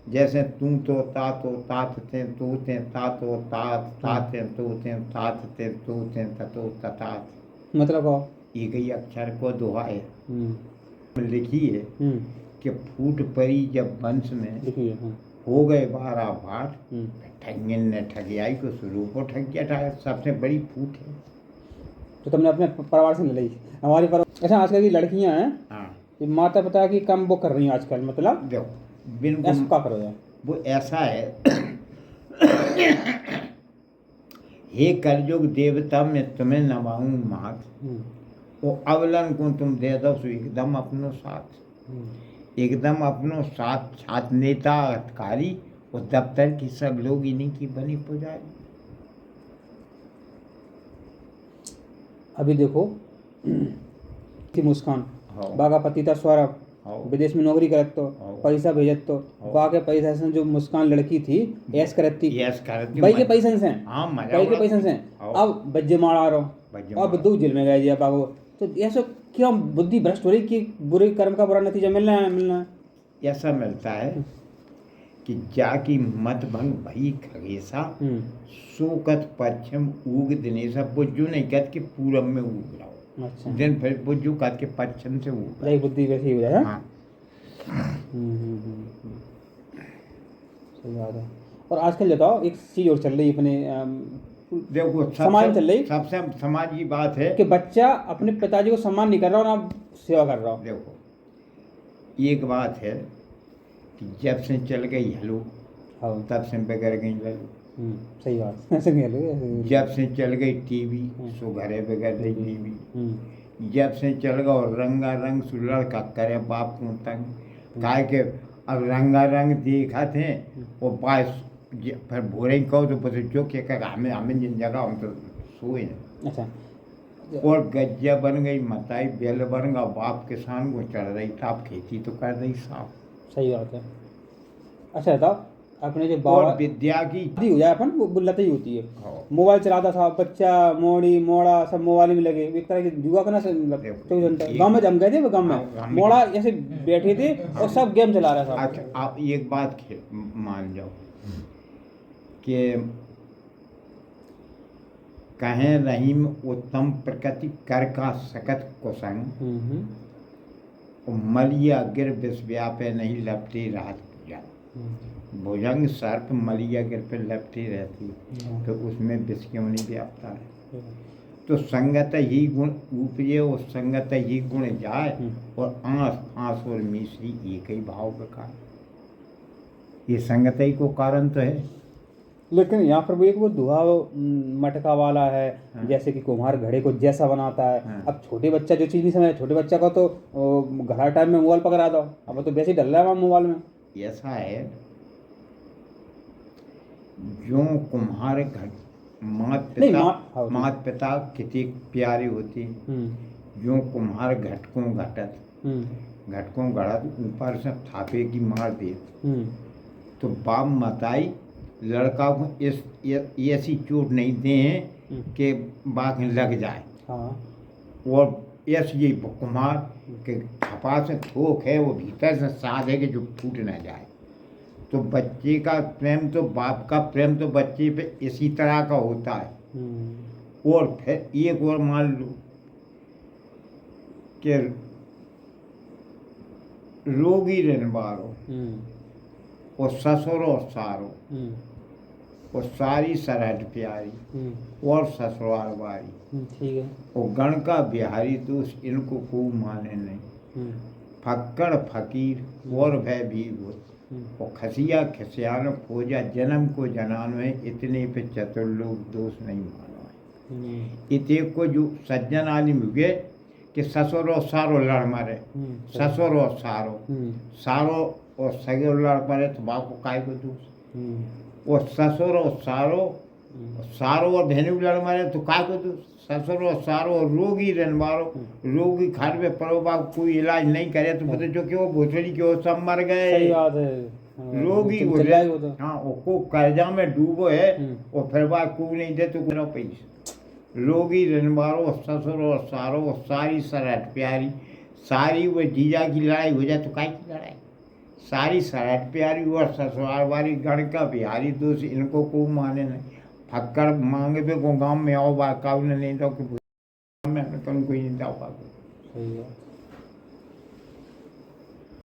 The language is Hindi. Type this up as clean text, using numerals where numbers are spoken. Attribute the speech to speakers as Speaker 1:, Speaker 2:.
Speaker 1: जैसे तू तो तात थे तू थे तातो तात ताते तू थे तात थे तू थे ततो ततात।
Speaker 2: मतलब कहो।
Speaker 1: एक ही अक्षर को दोहा है। लिखी है
Speaker 2: हम्म।
Speaker 1: कि फूट पड़ी जब वंश में
Speaker 2: लिखिए।
Speaker 1: हो गए 12 भाट, ठगियन ने ठगियाई को शुरू को ठगिया था। सबसे बड़ी फूट है।
Speaker 2: तो तुमने अपने परिवार से ले ली हमारी अच्छा आजकल की लड़कियां हैं।
Speaker 1: हाँ,
Speaker 2: ये माता पिता की कम वो कर रही हैं आजकल, मतलब
Speaker 1: देखो बिल्कुल
Speaker 2: ऐसा क्या करो यार।
Speaker 1: वो ऐसा है। हे कलयुग देवता मैं तुम्हें नवाऊं मात, वो अवलन को तुम दे दो सो एकदम अपनो साथ। एकदम अपनो साथ छात्र नेता अधिकारी और दफ्तर की सब लोग इन्हीं की बनी पुजारी।
Speaker 2: अभी देखो की मुस्कान
Speaker 1: हाँ।
Speaker 2: बागा पति था सौरभ
Speaker 1: हाँ।
Speaker 2: विदेश में नौकरी करत तो
Speaker 1: हाँ।
Speaker 2: पैसा भेजत तो
Speaker 1: हाँ।
Speaker 2: बाके पैसा से जो मुस्कान लड़की थी ऐस करती
Speaker 1: यस करती
Speaker 2: भाई के पैसे से
Speaker 1: हाँ मजा
Speaker 2: भाई के
Speaker 1: उड़ा।
Speaker 2: पैसे से
Speaker 1: हाँ।
Speaker 2: अब बज्जे मारा रहो
Speaker 1: बज्जे
Speaker 2: अब
Speaker 1: मारा।
Speaker 2: दो जेल में गए दिया बागो। तो ऐसा क्यों बुद्धि भ्रष्ट हो रही कि बुरे कर्म का बुरा नतीजा मिलना है।
Speaker 1: ऐसा मिलता है कि जाकी मत भंग भई खगेसा सोकत पश्चिम उग दिनेशा बुज्जू नहीं कहत कि पूरब में उग रहा हो।
Speaker 2: अच्छा
Speaker 1: दिन फिर बुज्जू कहत के पश्चिम से उग रहा।
Speaker 2: बुद्धि वैसी हो जाए।
Speaker 1: हाँ।
Speaker 2: सही बात है। और आजकल बताओ एक चीज और चल रही है अपने
Speaker 1: देखो
Speaker 2: समाज में चल रही
Speaker 1: सबसे समाज की बात है
Speaker 2: कि बच्चा अपने पिताजी को सम्मान नहीं कर रहा ना सेवा कर रहा।
Speaker 1: देखो एक बात है कि जब से चल गई हलो तब से बिगड़ गई ललो।
Speaker 2: सही बात ऐसे नहीं है।
Speaker 1: जब से चल गई टीवी सो घरे बिगड़ रही बीवी। जब से चल गया रंगा रंग सु लड़का करे बाप को तंग काहे के अब रंगा रंग देखा थे वो पास फिर भोरे कहो तो बस जो के हमें हमें जिन जगह हम तो सोए।
Speaker 2: अच्छा
Speaker 1: और गज्जा बन गई मताई बेल बन गया बाप किसान को चढ़ रही था अब खेती तो कर रही साफ।
Speaker 2: सही बात है। अच्छा बताओ अपने जो
Speaker 1: और विद्या की
Speaker 2: हो जाए अपन वो बुल्लत ही होती है। मोबाइल चलाता था बच्चा मोड़ी मोड़ा सब मोबाइल में लगे एक तरह की जुआ करना गाँव में जम गए थे वो गाँव में मोड़ा ऐसे बैठे थे और सब गेम चला रहा था।
Speaker 1: अच्छा आप एक बात मान जाओ कि कहें रहीम उत्तम प्रकृति कर का सकत कुसंग मलिया गिर विष व्यापे नहीं लपटी रात पूजा। भुजंग सर्प मलिया गिर पे लपटी रहती तो उसमें विष क्यों नहीं व्यापता है। तो संगत ही गुण उपजे और संगत ही गुण जाए और आँस आँस और मिश्री एक ही भाव का ये संगत ही को कारण तो है।
Speaker 2: लेकिन यहाँ पर वो एक वो दुआ मटका वाला है जैसे कि कुम्हार घड़े को जैसा बनाता है। अब छोटे बच्चा जो चीज़ नहीं समझ छोटे बच्चा को तो घड़ा टाइम में मोबाइल पकड़ा दो अब तो वैसे ही डल रहा है मोबाइल में।
Speaker 1: ऐसा है जो कुम्हार मात पिता कितनी प्यारी होती जो कुम्हार घटकों घटत ऊपर से थापे की मार दे तो बाप मताई लड़का को इस ऐसी चोट नहीं दे कि बाघ लग जाए। और ऐसी कुम्हार के थपा से थोक है वो भीतर से साध है कि जो फूट न जाए। तो बच्चे का प्रेम तो बाप का प्रेम तो बच्चे पे इसी तरह का होता है। और फिर एक और मान लो कि रोगी रनबारो और ससुरो सारो और सारी सरहद प्यारी और ससुराल वारी
Speaker 2: ठीक है।
Speaker 1: और गण का बिहारी दोस्त इनको खूब माने नहीं फक्कड़ फकीर और भय भी और खसिया खसियान खोजा जन्म को जनान में इतने पे चतुर लोग दोष नहीं मानो है। इतने को जो सज्जन आदमी हुए कि ससुर और सारो लड़ मारे ससुर और सारो और सगे लड़ मारे तो बाप को काय को दोष और ससुर और सारो और धेनु लड़ मारे तो काय को दोष। ससुर और सारो और रोगी रन मारो रोगी खाट में पड़ो बाप कोई इलाज नहीं करे तो बोले जो कि वो भोसड़ी के वो सब मर गए।
Speaker 2: सही बात है।
Speaker 1: रोगी हाँ को कर्जा में डूबो है और फिर बात को नहीं दे तो करो पैसा। रोगी रन मारो ससुर और सारो और सारी सरहद प्यारी सारी वो जीजा की लड़ाई हो जाए तो काय की लड़ाई। सारी सराट प्यारी और ससुराल वाली गण का बिहारी दोष इनको को माने नहीं फक्कड़ मांगे पे को गाँव में आओ बाकाऊ नहीं तो कि में कोई नहीं जाओ पाते
Speaker 2: सही है।